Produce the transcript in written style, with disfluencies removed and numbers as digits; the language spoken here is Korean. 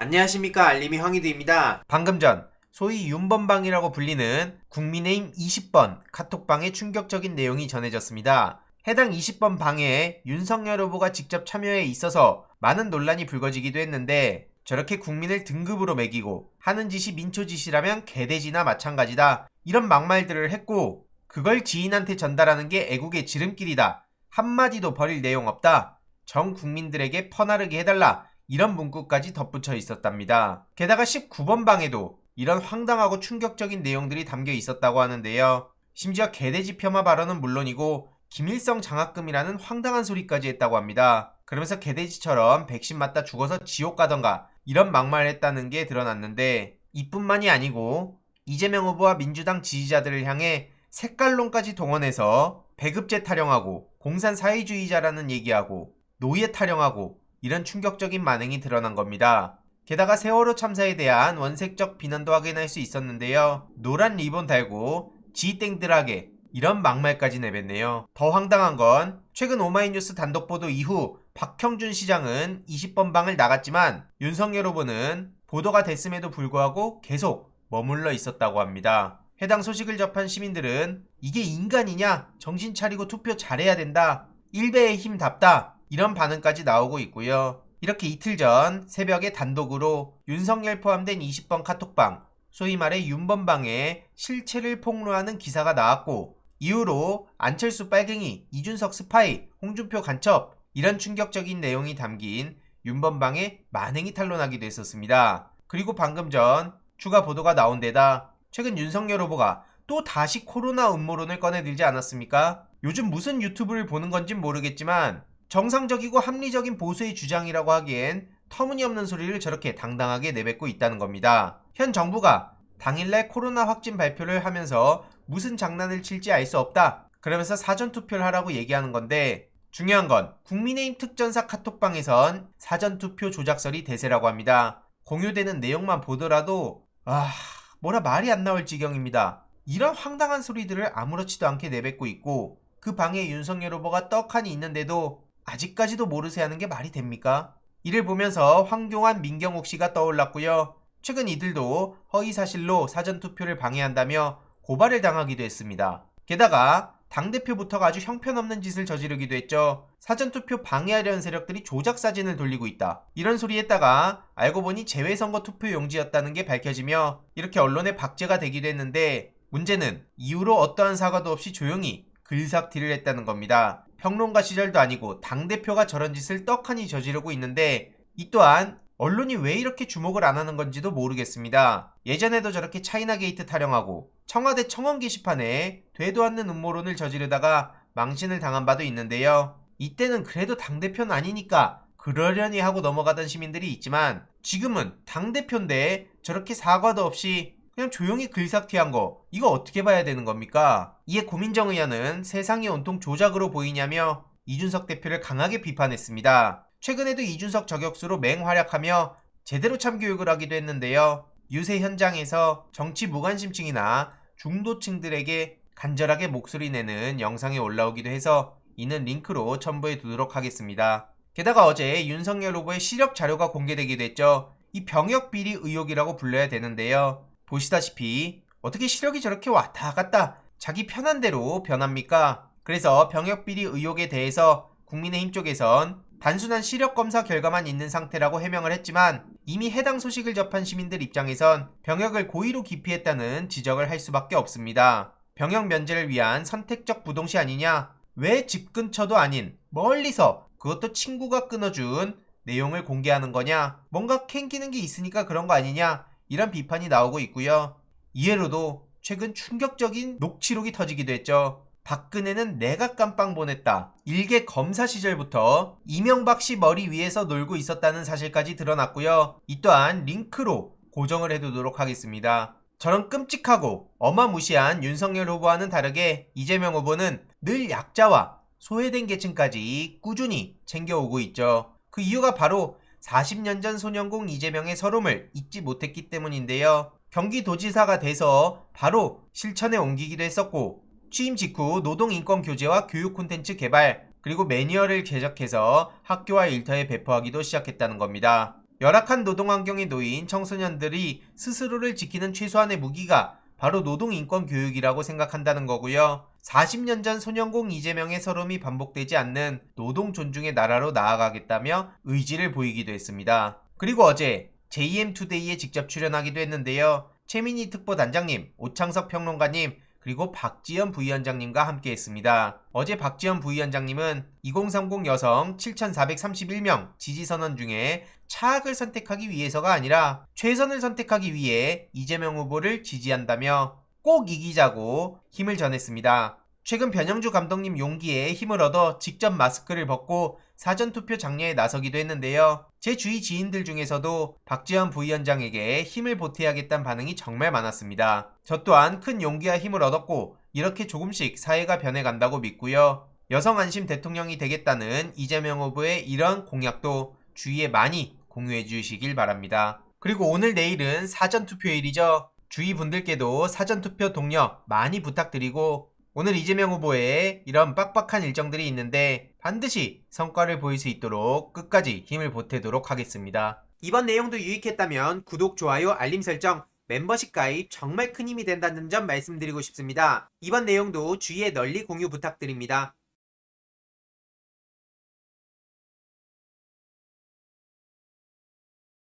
안녕하십니까, 알림이 황희두입니다. 방금 전 소위 윤번방이라고 불리는 국민의힘 20번 카톡방에 충격적인 내용이 전해졌습니다. 해당 20번 방에 윤석열 후보가 직접 참여해 있어서 많은 논란이 불거지기도 했는데, 저렇게 국민을 등급으로 매기고 하는 짓이 민초짓이라면 개돼지나 마찬가지다, 이런 막말들을 했고, 그걸 지인한테 전달하는 게 애국의 지름길이다, 한마디도 버릴 내용 없다, 전 국민들에게 퍼나르게 해달라, 이런 문구까지 덧붙여 있었답니다. 게다가 19번 방에도 이런 황당하고 충격적인 내용들이 담겨 있었다고 하는데요. 심지어 개돼지 폄하 발언은 물론이고 김일성 장학금이라는 황당한 소리까지 했다고 합니다. 그러면서 개돼지처럼 백신 맞다 죽어서 지옥 가던가 이런 막말을 했다는 게 드러났는데, 이뿐만이 아니고 이재명 후보와 민주당 지지자들을 향해 색깔론까지 동원해서 배급제 타령하고 공산 사회주의자라는 얘기하고 노예 타령하고 이런 충격적인 만행이 드러난 겁니다. 게다가 세월호 참사에 대한 원색적 비난도 확인할 수 있었는데요. 노란 리본 달고 지땡들하게 이런 막말까지 내뱉네요. 더 황당한 건 최근 오마이뉴스 단독 보도 이후 박형준 시장은 20번 방을 나갔지만 윤석열 후보는 보도가 됐음에도 불구하고 계속 머물러 있었다고 합니다. 해당 소식을 접한 시민들은 이게 인간이냐? 정신 차리고 투표 잘해야 된다. 일베의 힘답다. 이런 반응까지 나오고 있고요. 이렇게 이틀 전 새벽에 단독으로 윤석열 포함된 20번 카톡방, 소위 말해 윤번방에 실체를 폭로하는 기사가 나왔고, 이후로 안철수 빨갱이, 이준석 스파이, 홍준표 간첩, 이런 충격적인 내용이 담긴 윤번방에 만행이 탄론하기도 했었습니다. 그리고 방금 전 추가 보도가 나온 데다 최근 윤석열 후보가 또 다시 코로나 음모론을 꺼내들지 않았습니까? 요즘 무슨 유튜브를 보는 건진 모르겠지만 정상적이고 합리적인 보수의 주장이라고 하기엔 터무니없는 소리를 저렇게 당당하게 내뱉고 있다는 겁니다. 현 정부가 당일날 코로나 확진 발표를 하면서 무슨 장난을 칠지 알 수 없다, 그러면서 사전투표를 하라고 얘기하는 건데, 중요한 건 국민의힘 특전사 카톡방에선 사전투표 조작설이 대세라고 합니다. 공유되는 내용만 보더라도 뭐라 말이 안 나올 지경입니다. 이런 황당한 소리들을 아무렇지도 않게 내뱉고 있고, 그 방에 윤석열 후보가 떡하니 있는데도 아직까지도 모르세 하는 게 말이 됩니까? 이를 보면서 황교안, 민경욱 씨가 떠올랐고요. 최근 이들도 허위사실로 사전투표를 방해한다며 고발을 당하기도 했습니다. 게다가 당대표부터가 아주 형편없는 짓을 저지르기도 했죠. 사전투표 방해하려는 세력들이 조작사진을 돌리고 있다, 이런 소리 했다가 알고 보니 재외선거 투표 용지였다는 게 밝혀지며 이렇게 언론에 박제가 되기도 했는데, 문제는 이후로 어떠한 사과도 없이 조용히 글삭티를 했다는 겁니다. 평론가 시절도 아니고 당대표가 저런 짓을 떡하니 저지르고 있는데, 이 또한 언론이 왜 이렇게 주목을 안 하는 건지도 모르겠습니다. 예전에도 저렇게 차이나 게이트 타령하고 청와대 청원 게시판에 되도 않는 음모론을 저지르다가 망신을 당한 바도 있는데요. 이때는 그래도 당대표는 아니니까 그러려니 하고 넘어가던 시민들이 있지만, 지금은 당대표인데 저렇게 사과도 없이 그냥 조용히 글삭티한 거, 이거 어떻게 봐야 되는 겁니까? 이에 고민정 의원은 세상이 온통 조작으로 보이냐며 이준석 대표를 강하게 비판했습니다. 최근에도 이준석 저격수로 맹활약하며 제대로 참교육을 하기도 했는데요. 유세 현장에서 정치 무관심층이나 중도층들에게 간절하게 목소리 내는 영상이 올라오기도 해서 이는 링크로 첨부해 두도록 하겠습니다. 게다가 어제 윤석열 후보의 시력 자료가 공개되기도 했죠. 이 병역 비리 의혹이라고 불러야 되는데요. 보시다시피 어떻게 시력이 저렇게 왔다 갔다 자기 편한 대로 변합니까? 그래서 병역 비리 의혹에 대해서 국민의힘 쪽에선 단순한 시력 검사 결과만 있는 상태라고 해명을 했지만, 이미 해당 소식을 접한 시민들 입장에선 병역을 고의로 기피했다는 지적을 할 수밖에 없습니다. 병역 면제를 위한 선택적 부동시 아니냐? 왜 집 근처도 아닌 멀리서, 그것도 친구가 끊어준 내용을 공개하는 거냐? 뭔가 캥기는 게 있으니까 그런 거 아니냐? 이런 비판이 나오고 있고요. 이해로도 최근 충격적인 녹취록이 터지기도 했죠. 박근혜는 내가 깜빵 보냈다, 일개 검사 시절부터 이명박 씨 머리 위에서 놀고 있었다는 사실까지 드러났고요. 이 또한 링크로 고정을 해두도록 하겠습니다. 저런 끔찍하고 어마무시한 윤석열 후보와는 다르게 이재명 후보는 늘 약자와 소외된 계층까지 꾸준히 챙겨오고 있죠. 그 이유가 바로 40년 전 소년공 이재명의 서름을 잊지 못했기 때문인데요. 경기도지사가 돼서 바로 실천에 옮기기도 했었고, 취임 직후 노동인권 교제와 교육 콘텐츠 개발, 그리고 매뉴얼을 제작해서 학교와 일터에 배포하기도 시작했다는 겁니다. 열악한 노동 환경에 놓인 청소년들이 스스로를 지키는 최소한의 무기가 바로 노동인권 교육이라고 생각한다는 거고요. 40년 전 소년공 이재명의 서름이 반복되지 않는 노동 존중의 나라로 나아가겠다며 의지를 보이기도 했습니다. 그리고 어제 JM투데이에 직접 출연하기도 했는데요. 최민희 특보단장님, 오창석 평론가님, 그리고 박지연 부위원장님과 함께 했습니다. 어제 박지연 부위원장님은 2030 여성 7,431명 지지선언 중에 차악을 선택하기 위해서가 아니라 최선을 선택하기 위해 이재명 후보를 지지한다며 꼭 이기자고 힘을 전했습니다. 최근 변영주 감독님 용기에 힘을 얻어 직접 마스크를 벗고 사전투표 장려에 나서기도 했는데요. 제 주위 지인들 중에서도 박지원 부위원장에게 힘을 보태야겠다는 반응이 정말 많았습니다. 저 또한 큰 용기와 힘을 얻었고 이렇게 조금씩 사회가 변해간다고 믿고요. 여성 안심 대통령이 되겠다는 이재명 후보의 이런 공약도 주위에 많이 공유해 주시길 바랍니다. 그리고 오늘 내일은 사전투표일이죠. 주위 분들께도 사전투표 동력 많이 부탁드리고 오늘 이재명 후보의 이런 빡빡한 일정들이 있는데 반드시 성과를 보일 수 있도록 끝까지 힘을 보태도록 하겠습니다. 이번 내용도 유익했다면 구독, 좋아요, 알림 설정, 멤버십 가입 정말 큰 힘이 된다는 점 말씀드리고 싶습니다. 이번 내용도 주위에 널리 공유 부탁드립니다.